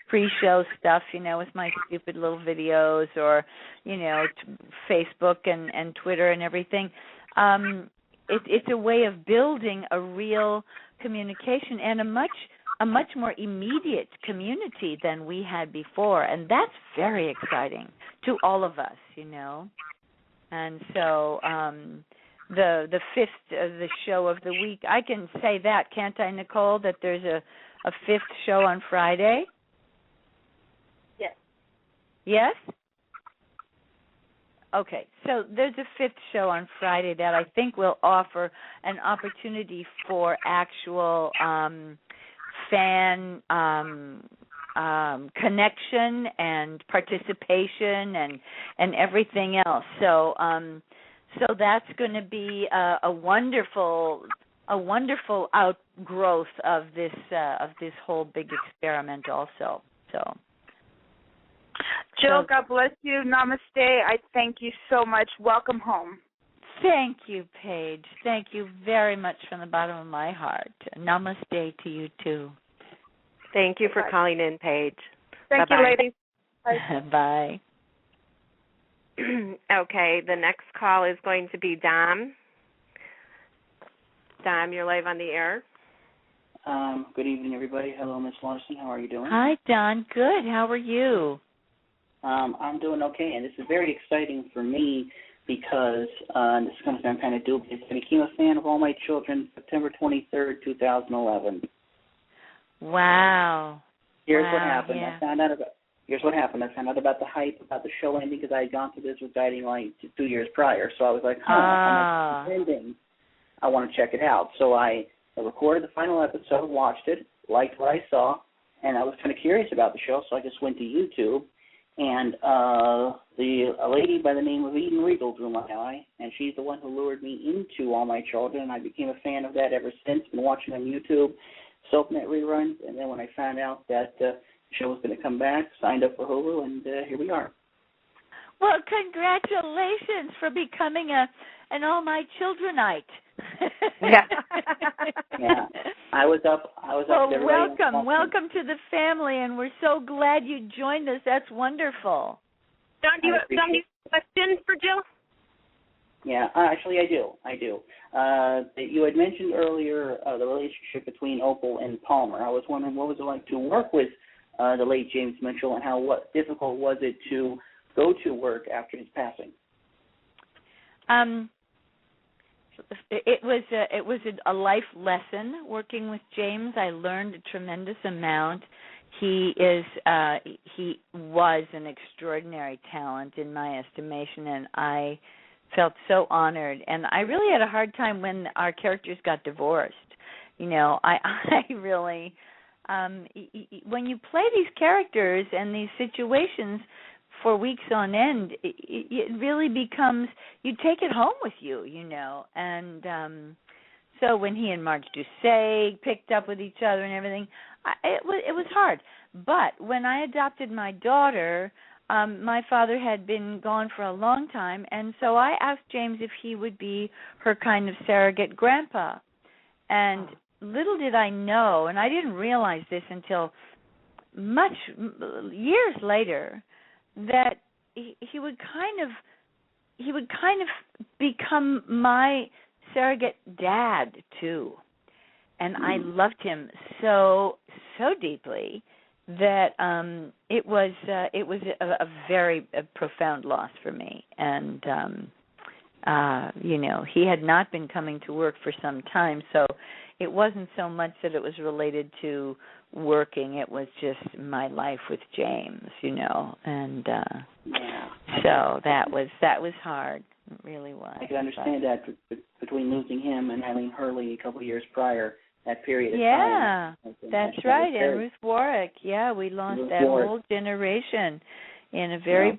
pre-show stuff, with my stupid little videos or, Facebook and Twitter and everything. It's a way of building a real communication and a much more immediate community than we had before, and that's very exciting to all of us, And so the fifth the show of the week, I can say that, can't I, Nicole, that there's a fifth show on Friday? Yes. Yes? Okay, so there's a fifth show on Friday that I think will offer an opportunity for actual fan connection and participation and everything else. So that's going to be a wonderful outgrowth of this whole big experiment also. So. Jill, God bless you. Namaste. I thank you so much. Welcome home. Thank you, Paige. Thank you very much from the bottom of my heart. Namaste to you, too. Thank you for calling in, Paige. Thank Bye-bye. you, ladies. Bye. Bye. Okay, the next call is going to be Dom. Dom, you're live on the air. Good evening, everybody. Hello, Miss Larson. How are you doing? Hi, Don. Good. How are you? I'm doing okay, and this is very exciting for me because this is going to sound kind of dubious. I became a fan of All My Children September 23rd, 2011. Wow. Here's what happened. Yeah. Here's what happened. I found out about the hype about the show ending because I had gone through this with Guiding Light 2 years prior. So I was like, I'm ending. I want to check it out. So I recorded the final episode, watched it, liked what I saw, and I was kind of curious about the show, so I just went to YouTube. And a lady by the name of Eden Regal drew my eye, and she's the one who lured me into All My Children, and I became a fan of that ever since. Been watching on YouTube, SoapNet reruns, and then when I found out that the show was going to come back, signed up for Hulu, and here we are. Well, congratulations for becoming an All My Childrenite. Yeah. Yeah. I was up there. Welcome to the family, and we're so glad you joined us. That's wonderful. Don, do you have a question for Jill? Yeah, actually I do. You had mentioned earlier the relationship between Opal and Palmer. I was wondering what was it like to work with the late James Mitchell, and what difficult was it to go to work after his passing? It was a life lesson working with James. I learned a tremendous amount. He was an extraordinary talent in my estimation, and I felt so honored. And I really had a hard time when our characters got divorced. I really when you play these characters and these situations for weeks on end, it really becomes, you take it home with you, and so when he and Marge Doucet picked up with each other and everything, it was hard. But when I adopted my daughter, my father had been gone for a long time, and so I asked James if he would be her kind of surrogate grandpa. And little did I know, and I didn't realize this until years later, that he would kind of become my surrogate dad too, and I loved him so deeply that it was a very profound loss for me. And he had not been coming to work for some time, so it wasn't so much that it was related to working, it was just my life with James, and so that was hard. It really was. I can understand that between losing him and Eileen Hurley a couple of years prior, that period of time. Yeah, that's right, and Ruth Warwick. Yeah, we lost that whole generation in a very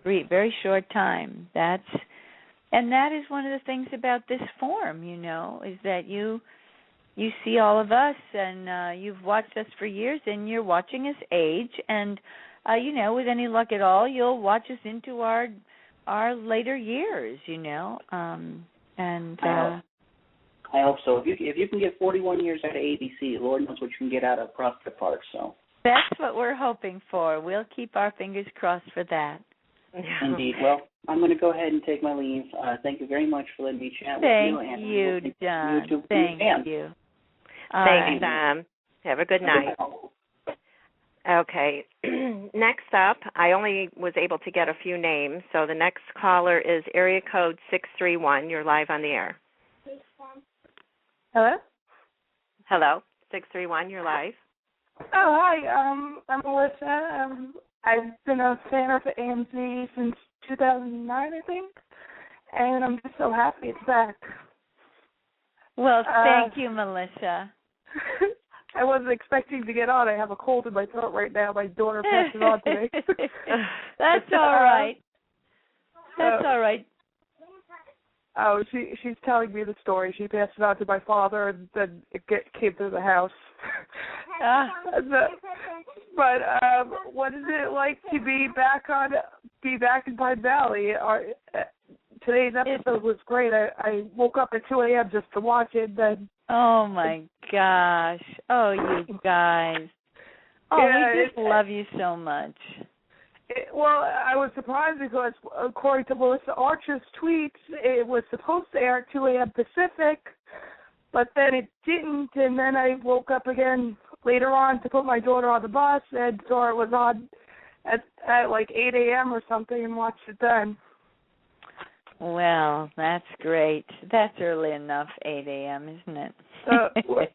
short time. That is one of the things about this form, is that you see all of us, and you've watched us for years, and you're watching us age, and with any luck at all, you'll watch us into our later years, and I hope so. If you can get 41 years out of ABC, Lord knows what you can get out of Prospect Park. So. That's what we're hoping for. We'll keep our fingers crossed for that. Indeed. Well, I'm going to go ahead and take my leave. Thank you very much for letting me chat with you. Thank you, Don. You Thank you. Thanks, Don. Have a good night. Okay. Next up, I only was able to get a few names, so the next caller is area code 631. You're live on the air. Hello? Hello, 631, you're live. Oh, hi. I'm Melissa. I've been a fan of AMC since 2009, I think, and I'm just so happy it's back. Well, thank you, Melissa. I wasn't expecting to get on. I have a cold in my throat right now. My daughter passed it on to me. That's all right. That's all right. Oh, she's telling me the story. She passed it on to my father, and then it came to the house. But what is it like to be back in Pine Valley? Today's episode was great. I woke up at 2 a.m. just to watch it. Then oh my gosh! Oh, you guys! Oh, yeah, we just love you so much. Well, I was surprised because according to Melissa Archer's tweets, it was supposed to air at 2 a.m. Pacific, but then it didn't, and then I woke up again later on to put my daughter on the bus and saw it was on at like 8 a.m. or something and watched it then. Well, that's great. That's early enough, 8 a.m., isn't it?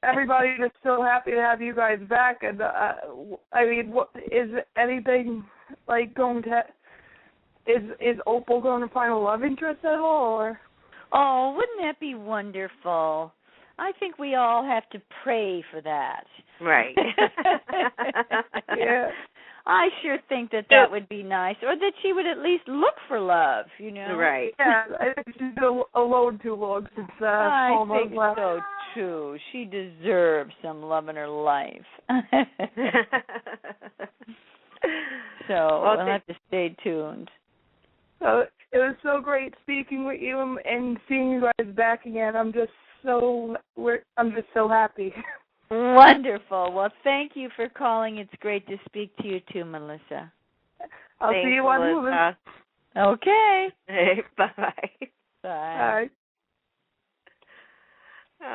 Everybody's just so happy to have you guys back, and I mean, is anything like going to? Is Opal going to find a love interest at all, or? Oh, wouldn't that be wonderful? I think we all have to pray for that. Right. Yeah. I sure think that would be nice, or that she would at least look for love, you know. Right. Yeah, I think she's been alone too long since I think left. so too. She deserves some love in her life. So we'll have to stay tuned. So it was so great speaking with you and seeing you guys back again. I'm just so happy. Wonderful. Well, thank you for calling. It's great to speak to you too, Melissa. I'll see you on Melissa. Okay. Hey, bye-bye. Bye. Bye.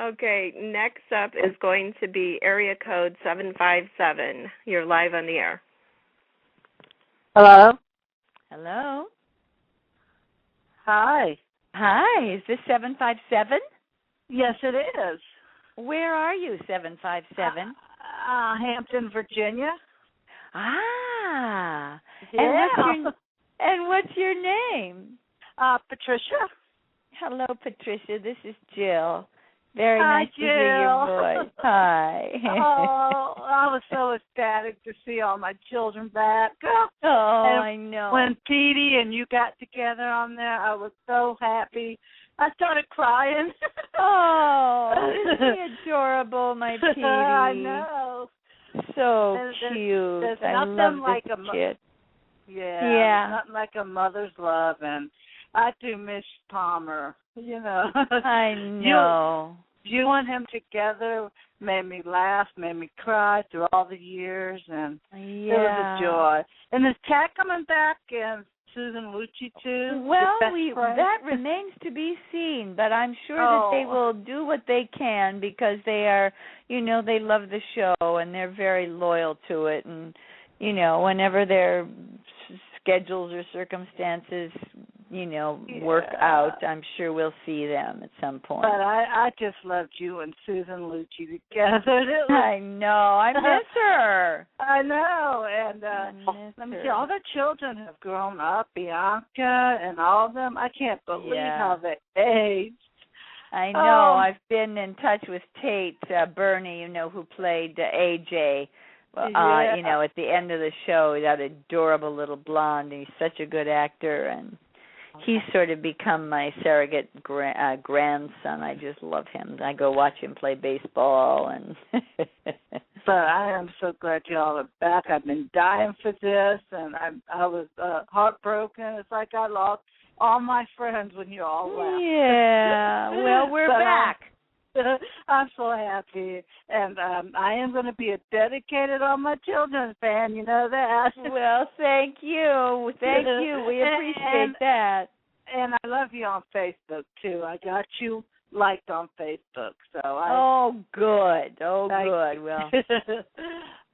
Okay, next up is going to be area code 757. You're live on the air. Hello? Hello? Hi. Hi, is this 757? Yes, it is. Where are you, 757? Hampton, Virginia. Ah. Yeah. And what's your name? Patricia. Hello, Patricia. This is Jill. Very Hi, nice to hear your voice. Hi. Oh, I was so ecstatic to see all my children back. Oh, I know. When Petey and you got together on there, I was so happy. I started crying. Oh, isn't he adorable, my Petey? I know. So cute. There's I nothing love like this a kid. Yeah. Nothing like a mother's love, and I do miss Palmer. You know. I know. You and him together made me laugh, made me cry through all the years, and it was a joy. And is Kat coming back and Susan Lucci too? Well, that remains to be seen, but I'm sure that they will do what they can because they are, they love the show and they're very loyal to it. And, whenever their schedules or circumstances, work out, I'm sure we'll see them at some point. But I just loved you and Susan Lucci together. I know. I miss her. I know. And let me see, all their children have grown up, Bianca and all of them. I can't believe how they aged. I know. I've been in touch with Tate Bernie, who played AJ. At the end of the show, that adorable little blonde. He's such a good actor, and he's sort of become my surrogate grandson. I just love him. I go watch him play baseball. But I am so glad you all are back. I've been dying for this, and I was heartbroken. It's like I lost all my friends when you all left. Yeah, well, we're back. I'm so happy, and I am going to be a dedicated All My Children fan. You know that. Well, thank you. Thank you. We appreciate that. And I love you on Facebook too. I got you liked on Facebook, so good. Good. Well,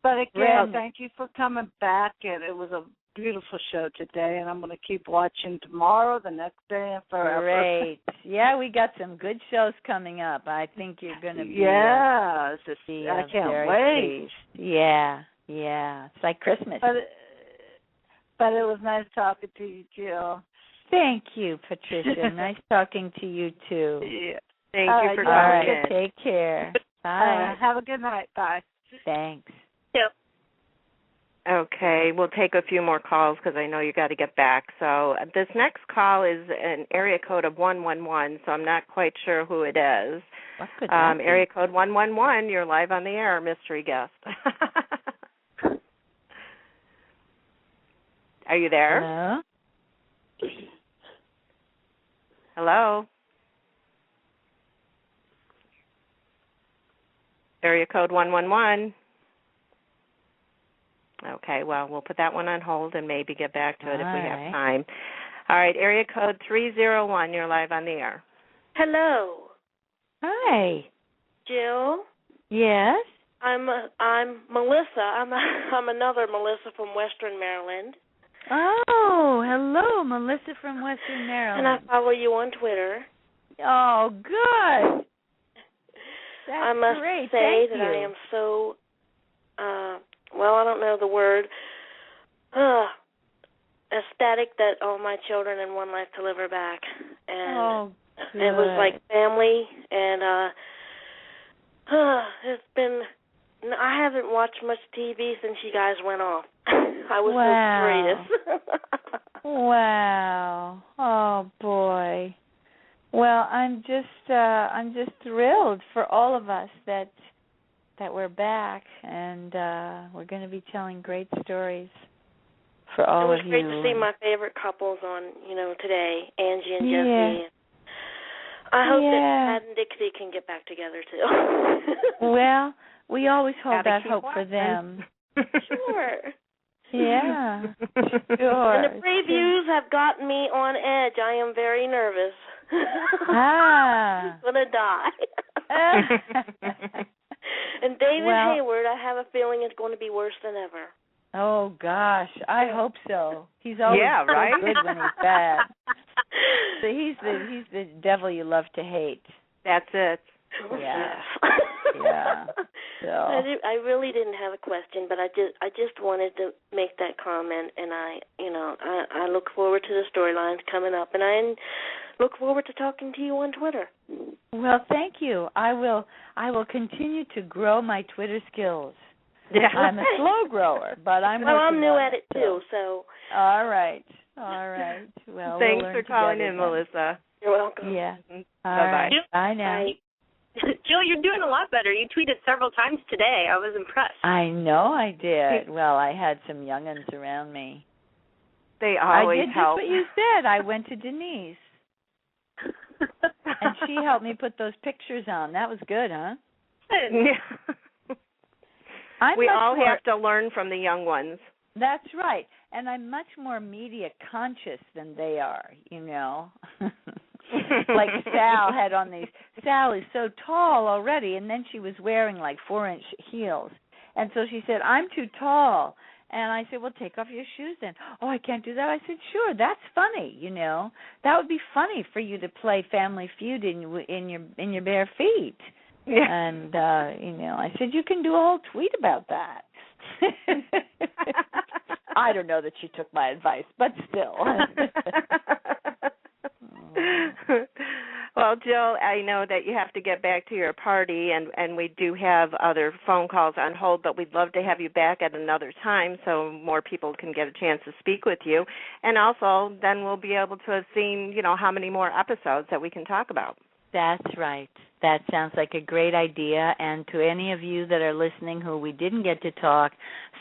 but again, thank you for coming back, and it was a beautiful show today, and I'm going to keep watching tomorrow, the next day, and forever. Great. Yeah, we got some good shows coming up. I think you're going to be. I can't wait. Pleased. Yeah. It's like Christmas. But it was nice talking to you, Jill. Thank you, Patricia. Nice talking to you too. Yeah. Thank you for calling. All right. Take care. Bye. Have a good night. Bye. Thanks. Yep. Okay, we'll take a few more calls because I know you got to get back. So this next call is an area code of 111, so I'm not quite sure who it is. What could that be? Area code 111, you're live on the air, mystery guest. Are you there? Hello? Hello? Area code 111. Okay, well, we'll put that one on hold and maybe get back to it if we have time. All right, area code 301, you're live on the air. Hello. Hi. Jill? Yes? I'm Melissa. I'm another Melissa from Western Maryland. Oh, hello, Melissa from Western Maryland. And I follow you on Twitter. Oh, good. That's I must great. say Thank that you. I am so, I don't know the word, ecstatic that all my children and One Life to Live are back. And it was like family, and it's been, I haven't watched much TV since you guys went off. I was so greatest. Wow. Oh, boy. Well, I'm just thrilled for all of us that we're back, and we're going to be telling great stories for all of you. It was great to see my favorite couples on, today, Angie and Jesse. I hope that Pat and Dixie can get back together too. Well, we always hold that hope for them. Sure. Yeah. Sure. And the previews have gotten me on edge. I am very nervous. I'm gonna die. And David Hayward, I have a feeling is going to be worse than ever. Oh gosh, I hope so. He's always good when he's bad. So he's the devil you love to hate. That's it. Yeah. Yeah. So I really didn't have a question, but I just wanted to make that comment, and I look forward to the storylines coming up, and I look forward to talking to you on Twitter. Well, thank you. I will continue to grow my Twitter skills. Yeah. I'm a slow grower, but I'm working I'm new on at it too, so. All right. Well, thanks we'll for calling in, Melissa. You're welcome. Yeah. Bye-bye. Bye now. Bye. Jill, you're doing a lot better. You tweeted several times today. I was impressed. I know I did. Well, I had some young'uns around me. They always help. I did just what you said. I went to Denise. And she helped me put those pictures on. That was good, huh? Yeah. We all have to learn from the young ones. That's right. And I'm much more media conscious than they are, Like Sal had on these. Sal is so tall already, and then she was wearing like 4-inch heels. And so she said, I'm too tall. And I said, well, take off your shoes then. Oh, I can't do that. I said, sure, that's funny, That would be funny for you to play Family Feud in your bare feet. Yeah. And, I said, you can do a whole tweet about that. I don't know that she took my advice, but still. Well, Jill, I know that you have to get back to your party, and we do have other phone calls on hold, but we'd love to have you back at another time so more people can get a chance to speak with you. And also, then we'll be able to have seen, how many more episodes that we can talk about. That's right. That sounds like a great idea. And to any of you that are listening who we didn't get to talk,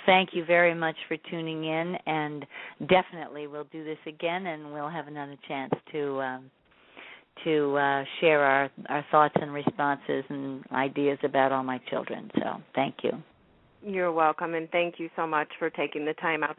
thank you very much for tuning in. And definitely we'll do this again, and we'll have another chance to to share our thoughts and responses and ideas about all my children. So thank you. You're welcome, and thank you so much for taking the time out